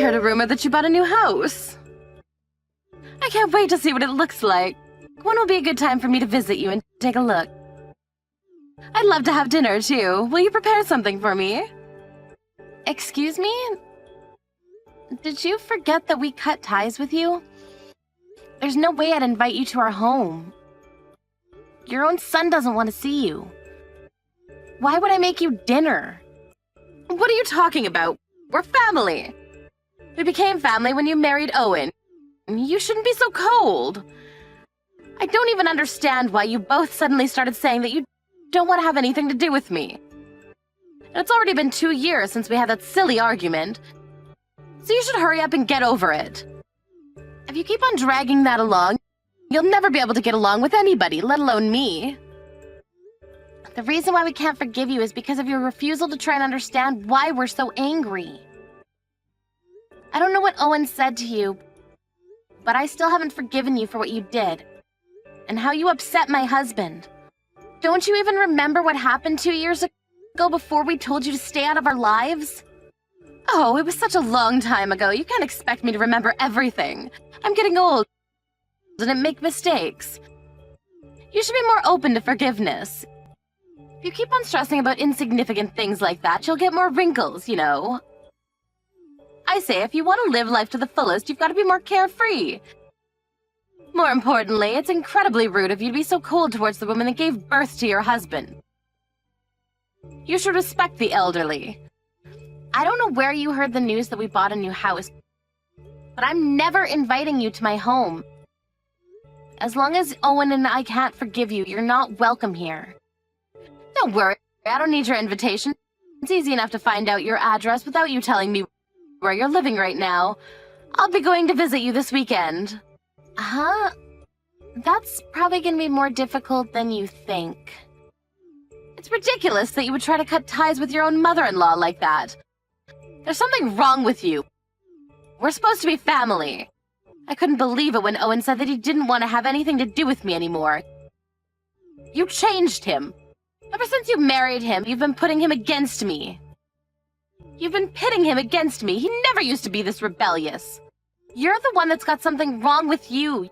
heard a rumor that you bought a new house. I can't wait to see what it looks like. When will be a good time for me to visit you and take a look? I'd love to have dinner, too. Will you prepare something for me? Excuse me? Did you forget that we cut ties with you? There's no way I'd invite you to our home. Your own son doesn't want to see you. Why would I make you dinner? What are you talking about? We're family. We became family when you married Owen. You shouldn't be so cold. I don't even understand why you both suddenly started saying that you don't want to have anything to do with me. And it's already been 2 years since we had that silly argument, so you should hurry up and get over it. If you keep on dragging that along, you'll never be able to get along with anybody, let alone me. The reason why we can't forgive you is because of your refusal to try and understand why we're so angry. I don't know what Owen said to you, but I still haven't forgiven you for what you did, and how you upset my husband. Don't you even remember what happened 2 years ago before we told you to stay out of our lives? Oh, it was such a long time ago. You can't expect me to remember everything. I'm getting old and make mistakes. You should be more open to forgiveness. If you keep on stressing about insignificant things like that, you'll get more wrinkles, you know. I say, if you want to live life to the fullest, you've got to be more carefree. More importantly, it's incredibly rude of you to be so cold towards the woman that gave birth to your husband. You should respect the elderly. I don't know where you heard the news that we bought a new house, but I'm never inviting you to my home. As long as Owen and I can't forgive you, you're not welcome here. Don't worry, I don't need your invitation. It's easy enough to find out your address without you telling me where you're living right now. I'll be going to visit you this weekend. Huh? That's probably gonna be more difficult than you think. It's ridiculous that you would try to cut ties with your own mother-in-law like that. There's something wrong with you. We're supposed to be family. I couldn't believe it when Owen said that he didn't want to have anything to do with me anymore. You changed him. Ever since you married him, you've been putting him against me. You've been pitting him against me. He never used to be this rebellious. You're the one that's got something wrong with you.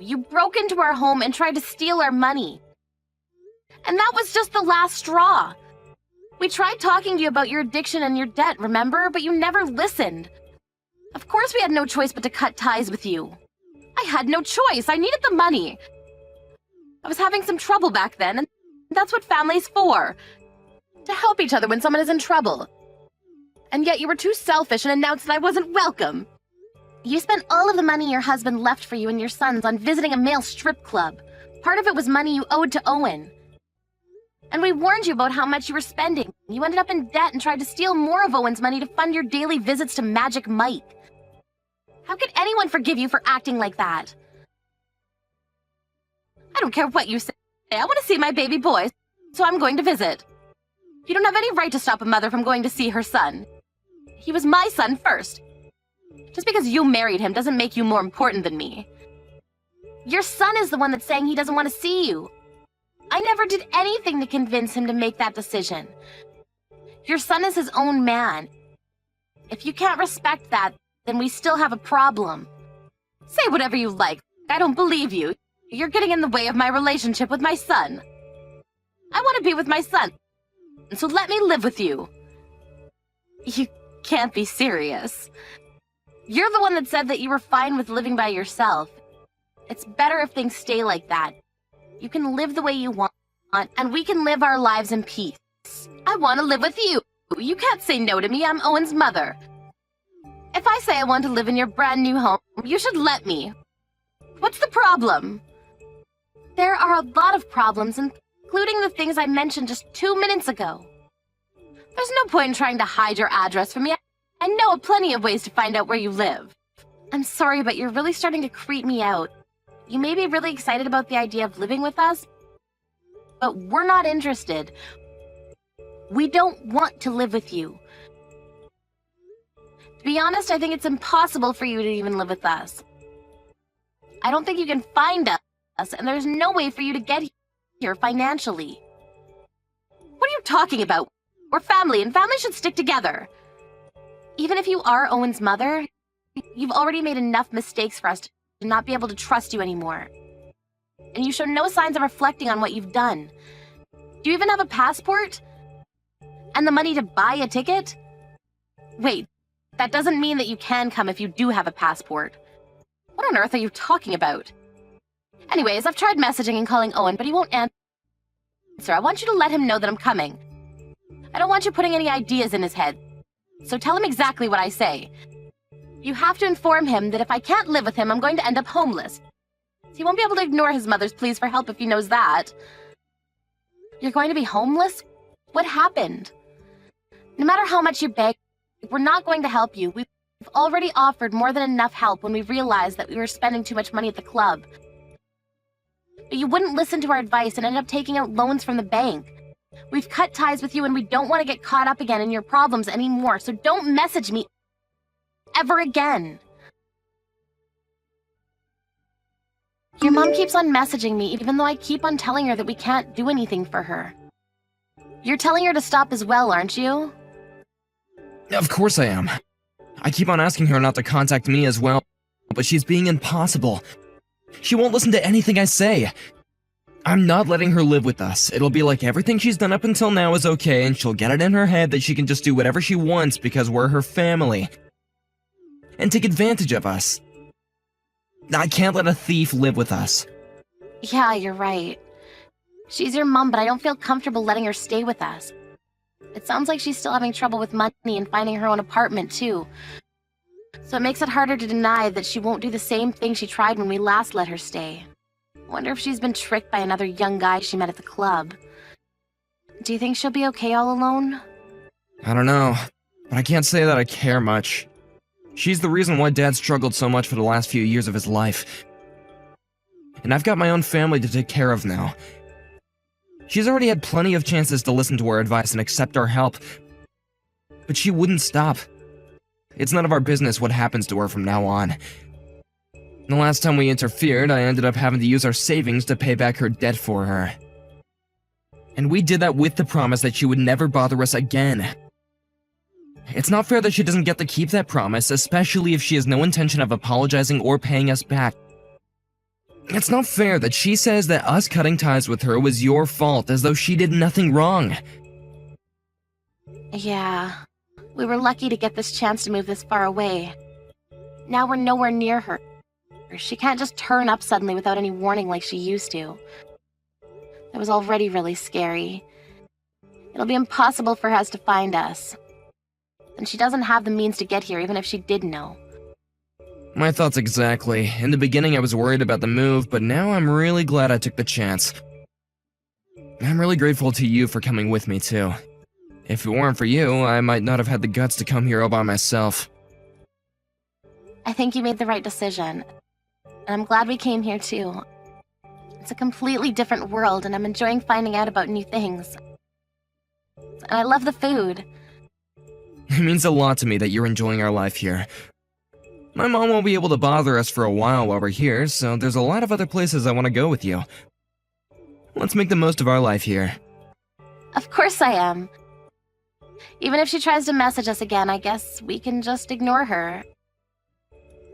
You broke into our home and tried to steal our money. And that was just the last straw. We tried talking to you about your addiction and your debt, remember? But you never listened. Of course we had no choice but to cut ties with you. I had no choice. I needed the money. I was having some trouble back then, and that's what family's for. To help each other when someone is in trouble. And yet you were too selfish and announced that I wasn't welcome. You spent all of the money your husband left for you and your sons on visiting a male strip club. Part of it was money you owed to Owen. And we warned you about how much you were spending. You ended up in debt and tried to steal more of Owen's money to fund your daily visits to Magic Mike. How could anyone forgive you for acting like that? I don't care what you say. I want to see my baby boy, so I'm going to visit. You don't have any right to stop a mother from going to see her son. He was my son first. Just because you married him doesn't make you more important than me. Your son is the one that's saying he doesn't want to see you. I never did anything to convince him to make that decision. Your son is his own man. If you can't respect that, then we still have a problem. Say whatever you like. I don't believe you. You're getting in the way of my relationship with my son. I want to be with my son, so let me live with you. You can't be serious. You're the one that said that you were fine with living by yourself. It's better if things stay like that. You can live the way you want, and we can live our lives in peace. I want to live with you. You can't say no to me. I'm Owen's mother. If I say I want to live in your brand new home, you should let me. What's the problem? There are a lot of problems, including the things I mentioned just 2 minutes ago. There's no point in trying to hide your address from me. I know plenty of ways to find out where you live. I'm sorry, but you're really starting to creep me out. You may be really excited about the idea of living with us, but we're not interested. We don't want to live with you. To be honest, I think it's impossible for you to even live with us. I don't think you can find us, and there's no way for you to get here financially. What are you talking about? We're family, and family should stick together. Even Even if you are Owen's mother, you've already made enough mistakes for us to not be able to trust you anymore. And you show no signs of reflecting on what you've done. Do you even have a passport? And the money to buy a ticket? Wait, that doesn't mean that you can come if you do have a passport. What on earth are you talking about? Anyways, I've tried messaging and calling Owen, but he won't answer. I want you to let him know that I'm coming. I don't want you putting any ideas in his head. So tell him exactly what I say. You have to inform him that if I can't live with him, I'm going to end up homeless. He won't be able to ignore his mother's pleas for help if he knows that. You're going to be homeless? What happened? No matter how much you beg, we're not going to help you. We've already offered more than enough help when we realized that we were spending too much money at the club. But you wouldn't listen to our advice and ended up taking out loans from the bank. We've cut ties with you and we don't want to get caught up again in your problems anymore, so don't message me ever again. Your mom keeps on messaging me even though I keep on telling her that we can't do anything for her. You're telling her to stop as well, aren't you? Of course I am. I keep on asking her not to contact me as well, but she's being impossible. She won't listen to anything I say. I'm not letting her live with us. It'll be like everything she's done up until now is okay, and she'll get it in her head that she can just do whatever she wants because we're her family. And take advantage of us. I can't let a thief live with us. Yeah, you're right. She's your mom, but I don't feel comfortable letting her stay with us. It sounds like she's still having trouble with money and finding her own apartment, too. So it makes it harder to deny that she won't do the same thing she tried when we last let her stay. Wonder if she's been tricked by another young guy she met at the club. Do you think she'll be okay all alone? I don't know, but I can't say that I care much. She's the reason why Dad struggled so much for the last few years of his life. And I've got my own family to take care of now. She's already had plenty of chances to listen to our advice and accept our help, but she wouldn't stop. It's none of our business what happens to her from now on. The last time we interfered, I ended up having to use our savings to pay back her debt for her. And we did that with the promise that she would never bother us again. It's not fair that she doesn't get to keep that promise, especially if she has no intention of apologizing or paying us back. It's not fair that she says that us cutting ties with her was your fault, as though she did nothing wrong. Yeah, we were lucky to get this chance to move this far away. Now we're nowhere near her. She can't just turn up suddenly without any warning like she used to. It was already really scary. It'll be impossible for us to find us. And she doesn't have the means to get here even if she did know. My thoughts exactly. In the beginning I was worried about the move, but now I'm really glad I took the chance. I'm really grateful to you for coming with me too. If it weren't for you, I might not have had the guts to come here all by myself. I think you made the right decision. And I'm glad we came here too. It's a completely different world and I'm enjoying finding out about new things. And I love the food. It means a lot to me that you're enjoying our life here. My mom won't be able to bother us for a while we're here, so there's a lot of other places I want to go with you. Let's make the most of our life here. Of course I am. Even if she tries to message us again, I guess we can just ignore her.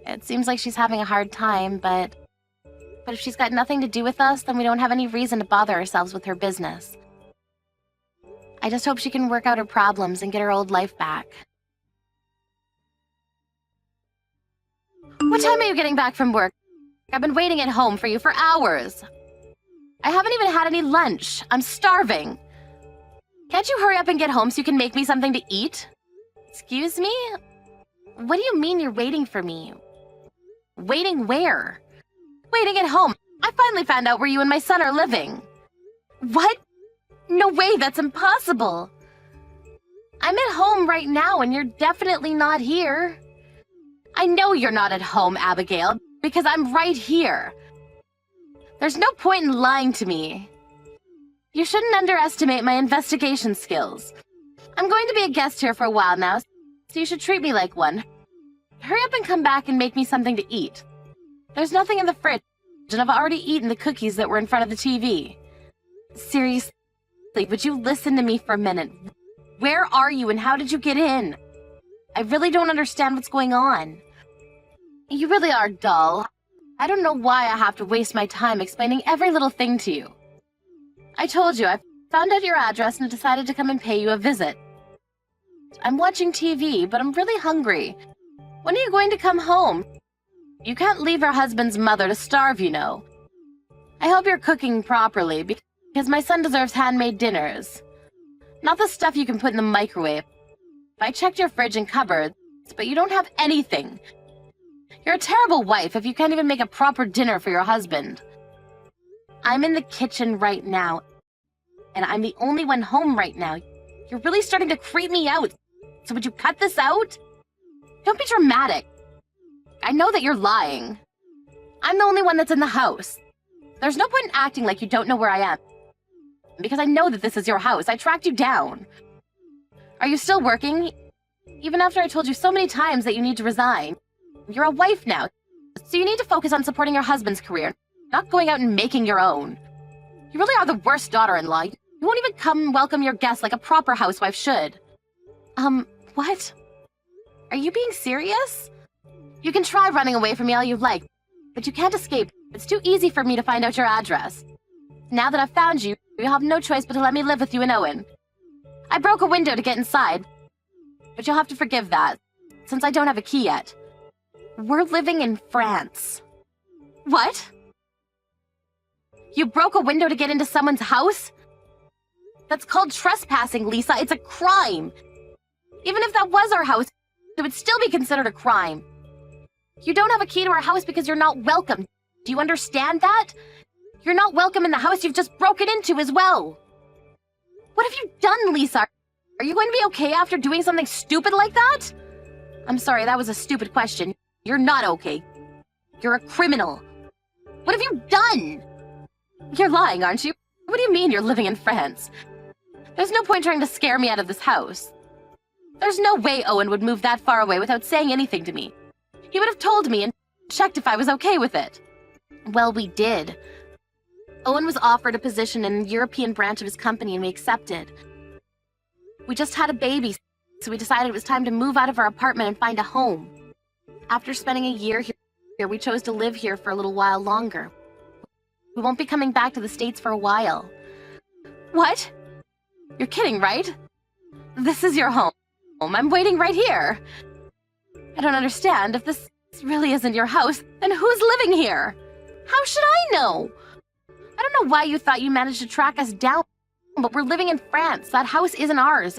It seems like she's having a hard time, but if she's got nothing to do with us, then we don't have any reason to bother ourselves with her business. I just hope she can work out her problems and get her old life back. What time are you getting back from work? I've been waiting at home for you for hours. I haven't even had any lunch. I'm starving. Can't you hurry up and get home so you can make me something to eat? Excuse me? What do you mean you're waiting for me? Waiting where? Waiting at home. I finally found out where you and my son are living. What? No way, that's impossible. I'm at home right now and you're definitely not here. I know you're not at home, Abigail, because I'm right here. There's no point in lying to me. You shouldn't underestimate my investigation skills. I'm going to be a guest here for a while now, so you should treat me like one. Hurry up and come back and make me something to eat. There's nothing in the fridge, and I've already eaten the cookies that were in front of the TV. Seriously, would you listen to me for a minute? Where are you and how did you get in? I really don't understand what's going on. You really are dull. I don't know why I have to waste my time explaining every little thing to you. I told you, I found out your address and decided to come and pay you a visit. I'm watching TV, but I'm really hungry. When are you going to come home? You can't leave your husband's mother to starve, you know. I hope you're cooking properly, because my son deserves handmade dinners. Not the stuff you can put in the microwave. I checked your fridge and cupboards, but you don't have anything. You're a terrible wife if you can't even make a proper dinner for your husband. I'm in the kitchen right now, and I'm the only one home right now. You're really starting to creep me out. So would you cut this out? Don't be dramatic. I know that you're lying. I'm the only one that's in the house. There's no point in acting like you don't know where I am. Because I know that this is your house. I tracked you down. Are you still working? Even after I told you so many times that you need to resign. You're a wife now, so you need to focus on supporting your husband's career, not going out and making your own. You really are the worst daughter-in-law. You won't even come and welcome your guests like a proper housewife should. What? Are you being serious? You can try running away from me all you like, but you can't escape. It's too easy for me to find out your address. Now that I've found you, you'll have no choice but to let me live with you and Owen. I broke a window to get inside, but you'll have to forgive that, since I don't have a key yet. We're living in France. What? You broke a window to get into someone's house? That's called trespassing, Lisa. It's a crime. Even if that was our house, it would still be considered a crime. You don't have a key to our house because you're not welcome. Do you understand that? You're not welcome in the house you've just broken into as well. What have you done, Lisa? Are you going to be okay after doing something stupid like that? I'm sorry, that was a stupid question. You're not okay. You're a criminal. What have you done? You're lying, aren't you? What do you mean you're living in France? There's no point trying to scare me out of this house. There's no way Owen would move that far away without saying anything to me. He would have told me and checked if I was okay with it. Well, we did. Owen was offered a position in the European branch of his company and we accepted. We just had a baby, so we decided it was time to move out of our apartment and find a home. After spending a year here, we chose to live here for a little while longer. We won't be coming back to the States for a while. What? You're kidding, right? This is your home. I'm waiting right here. I don't understand. If this really isn't your house, then who's living here? How should I know? I don't know why you thought you managed to track us down, but we're living in France. That house isn't ours.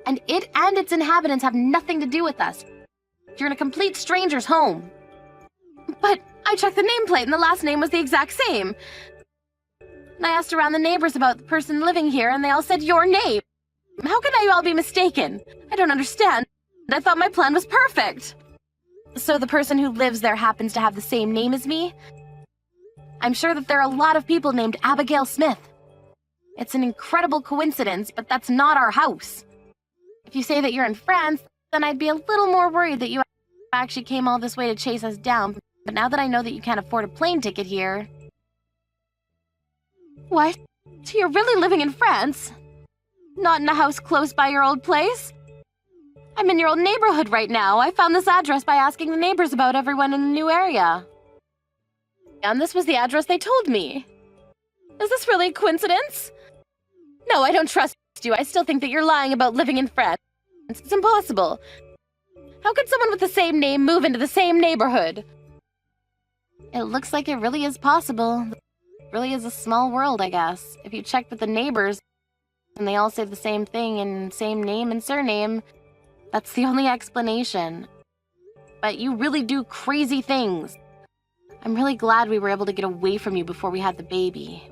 And it and its inhabitants have nothing to do with us. You're in a complete stranger's home. But I checked the nameplate and the last name was the exact same. And I asked around the neighbors about the person living here and they all said your name. How could I all be mistaken? I don't understand. I thought my plan was perfect. So the person who lives there happens to have the same name as me? I'm sure that there are a lot of people named Abigail Smith. It's an incredible coincidence, but that's not our house. If you say that you're in France, then I'd be a little more worried that you actually came all this way to chase us down. But now that I know that you can't afford a plane ticket here... What? You're really living in France? Not in a house close by your old place? I'm in your old neighborhood right now. I found this address by asking the neighbors about everyone in the new area. And this was the address they told me. Is this really a coincidence? No, I don't trust you. I still think that you're lying about living in France. It's impossible. How could someone with the same name move into the same neighborhood? It looks like it really is possible. It really is a small world, I guess. If you check with the neighbors, and they all say the same thing and same name and surname, that's the only explanation. But you really do crazy things. I'm really glad we were able to get away from you before we had the baby.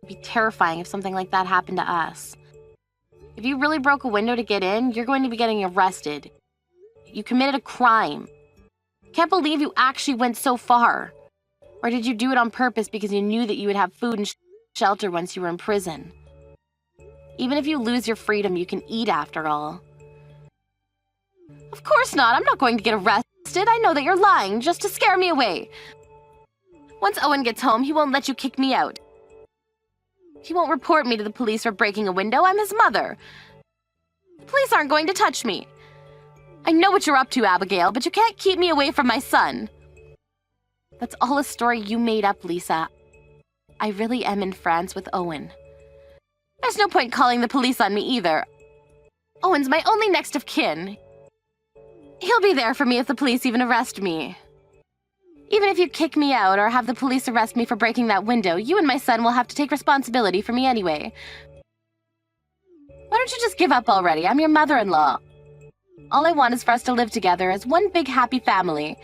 It'd be terrifying if something like that happened to us. If you really broke a window to get in, you're going to be getting arrested. You committed a crime. Can't believe you actually went so far. Or did you do it on purpose because you knew that you would have food and shelter once you were in prison? Even if you lose your freedom, you can eat after all. Of course not. I'm not going to get arrested. I know that you're lying just to scare me away. Once Owen gets home, he won't let you kick me out. He won't report me to the police for breaking a window. I'm his mother. The police aren't going to touch me. I know what you're up to, Abigail, but you can't keep me away from my son. That's all a story you made up, Lisa. I really am in France with Owen. There's no point calling the police on me either. Owen's my only next of kin. He'll be there for me if the police even arrest me. Even if you kick me out or have the police arrest me for breaking that window, you and my son will have to take responsibility for me anyway. Why don't you just give up already? I'm your mother-in-law. All I want is for us to live together as one big happy family.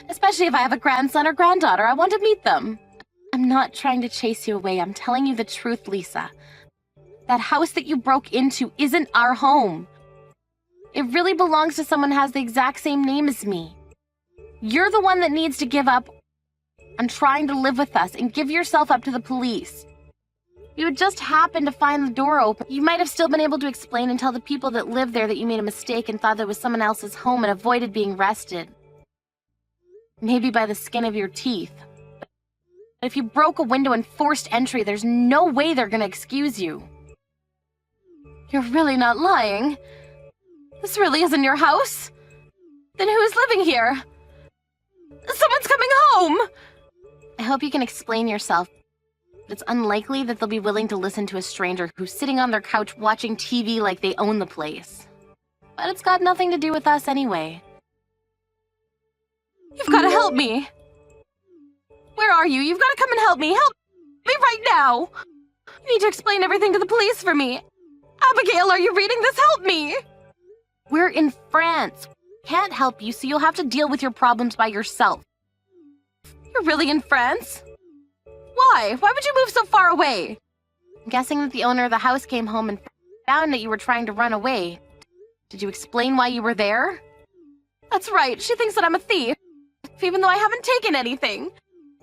Especially if I have a grandson or granddaughter, I want to meet them. I'm not trying to chase you away. I'm telling you the truth, Lisa. That house that you broke into isn't our home. It really belongs to someone who has the exact same name as me. You're the one that needs to give up on trying to live with us and give yourself up to the police. You had just happened to find the door open. You might have still been able to explain and tell the people that lived there that you made a mistake and thought that was someone else's home and avoided being arrested. Maybe by the skin of your teeth. But if you broke a window and forced entry, there's no way they're gonna excuse you. You're really not lying. This really isn't your house? Then who's living here? Someone's coming home! I hope you can explain yourself. It's unlikely that they'll be willing to listen to a stranger who's sitting on their couch watching TV like they own the place. But it's got nothing to do with us anyway. You've got to help me! Where are you? You've got to come and help me! Help me right now! You need to explain everything to the police for me! Abigail, are you reading this? Help me! We're in France. Can't help you, so you'll have to deal with your problems by yourself. You're really in France? Why? Why would you move so far away? I'm guessing that the owner of the house came home and found that you were trying to run away. Did you explain why you were there? That's right, she thinks that I'm a thief, even though I haven't taken anything.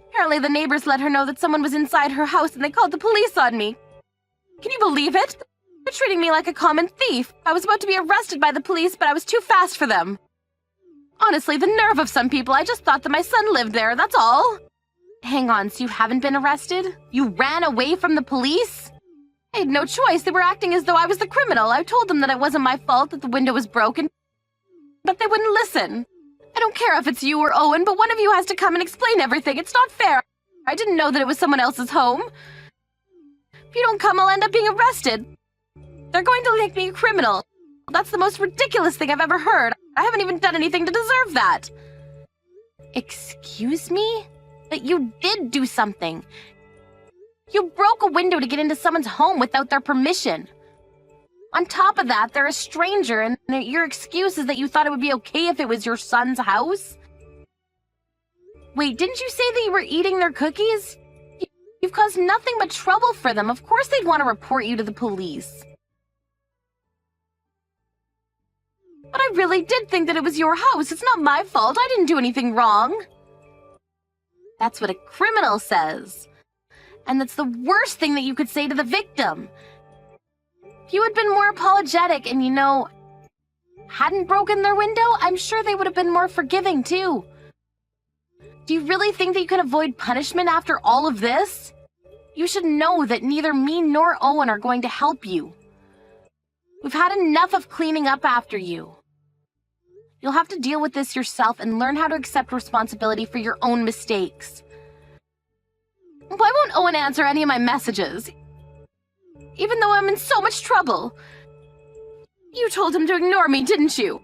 Apparently the neighbors let her know that someone was inside her house and they called the police on me. Can you believe it? They're treating me like a common thief. I was about to be arrested by the police, but I was too fast for them. Honestly, the nerve of some people. I just thought that my son lived there, that's all. Hang on, so you haven't been arrested? You ran away from the police? I had no choice. They were acting as though I was the criminal. I told them that it wasn't my fault that the window was broken, but they wouldn't listen. I don't care if it's you or Owen, but one of you has to come and explain everything. It's not fair. I didn't know that it was someone else's home. If you don't come, I'll end up being arrested. They're going to make me a criminal. That's the most ridiculous thing I've ever heard. I haven't even done anything to deserve that. Excuse me? But you did do something. You broke a window to get into someone's home without their permission. On top of that, they're a stranger, and your excuse is that you thought it would be okay if it was your son's house? Wait, didn't you say that you were eating their cookies? You've caused nothing but trouble for them. Of course they'd want to report you to the police. But I really did think that it was your house. It's not my fault. I didn't do anything wrong. That's what a criminal says. And that's the worst thing that you could say to the victim. If you had been more apologetic and, hadn't broken their window, I'm sure they would have been more forgiving, too. Do you really think that you can avoid punishment after all of this? You should know that neither me nor Owen are going to help you. We've had enough of cleaning up after you. You'll have to deal with this yourself and learn how to accept responsibility for your own mistakes. Why won't Owen answer any of my messages? Even though I'm in so much trouble. You told him to ignore me, didn't you?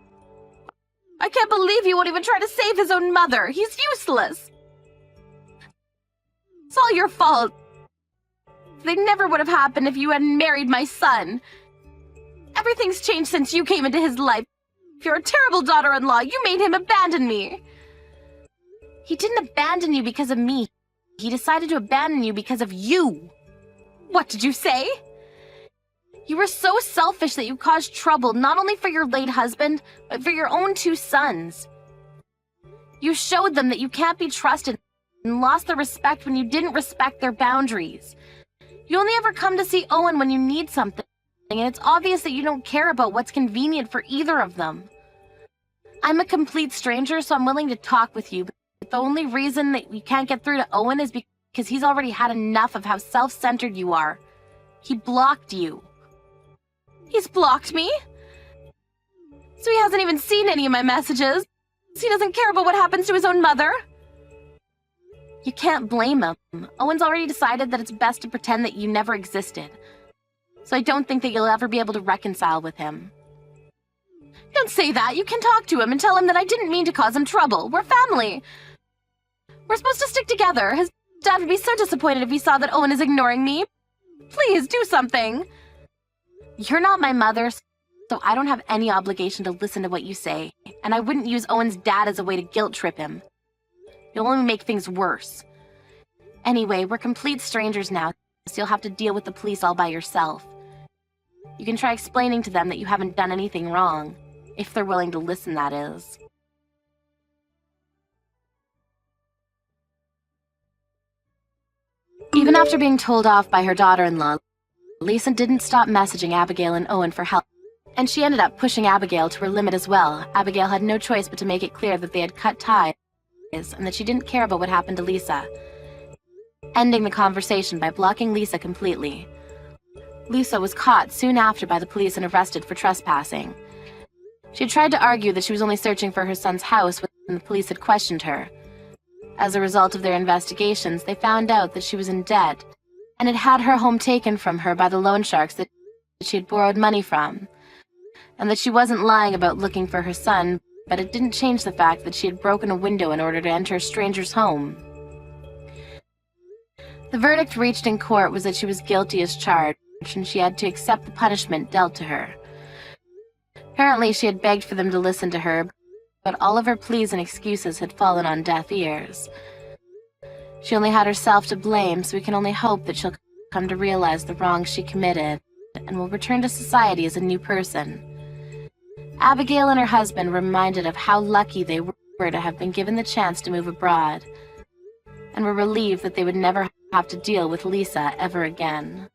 I can't believe he won't even try to save his own mother. He's useless. It's all your fault. They never would have happened if you hadn't married my son. Everything's changed since you came into his life. You're a terrible daughter-in-law. You made him abandon me. He didn't abandon you because of me. He decided to abandon you because of you. What did you say? You were so selfish that you caused trouble not only for your late husband, but for your own 2 sons. You showed them that you can't be trusted and lost their respect when you didn't respect their boundaries. You only ever come to see Owen when you need something, and it's obvious that you don't care about what's convenient for either of them. I'm a complete stranger, so I'm willing to talk with you, but the only reason that you can't get through to Owen is because he's already had enough of how self-centered you are. He blocked you. He's blocked me? So he hasn't even seen any of my messages. He doesn't care about what happens to his own mother. You can't blame him. Owen's already decided that it's best to pretend that you never existed. So I don't think that you'll ever be able to reconcile with him. Don't say that. You can talk to him and tell him that I didn't mean to cause him trouble. We're family. We're supposed to stick together. His dad would be so disappointed if he saw that Owen is ignoring me. Please, do something. You're not my mother, so I don't have any obligation to listen to what you say. And I wouldn't use Owen's dad as a way to guilt trip him. You'll only make things worse. Anyway, we're complete strangers now, so you'll have to deal with the police all by yourself. You can try explaining to them that you haven't done anything wrong. If they're willing to listen, that is. Even after being told off by her daughter-in-law, Lisa didn't stop messaging Abigail and Owen for help. And she ended up pushing Abigail to her limit as well. Abigail had no choice but to make it clear that they had cut ties and that she didn't care about what happened to Lisa, ending the conversation by blocking Lisa completely. Lisa was caught soon after by the police and arrested for trespassing. She had tried to argue that she was only searching for her son's house when the police had questioned her. As a result of their investigations, they found out that she was in debt and had had her home taken from her by the loan sharks that she had borrowed money from, and that she wasn't lying about looking for her son, but it didn't change the fact that she had broken a window in order to enter a stranger's home. The verdict reached in court was that she was guilty as charged, and she had to accept the punishment dealt to her. Apparently, she had begged for them to listen to her, but all of her pleas and excuses had fallen on deaf ears. She only had herself to blame, so we can only hope that she'll come to realize the wrongs she committed and will return to society as a new person. Abigail and her husband were reminded of how lucky they were to have been given the chance to move abroad, and were relieved that they would never have to deal with Lisa ever again.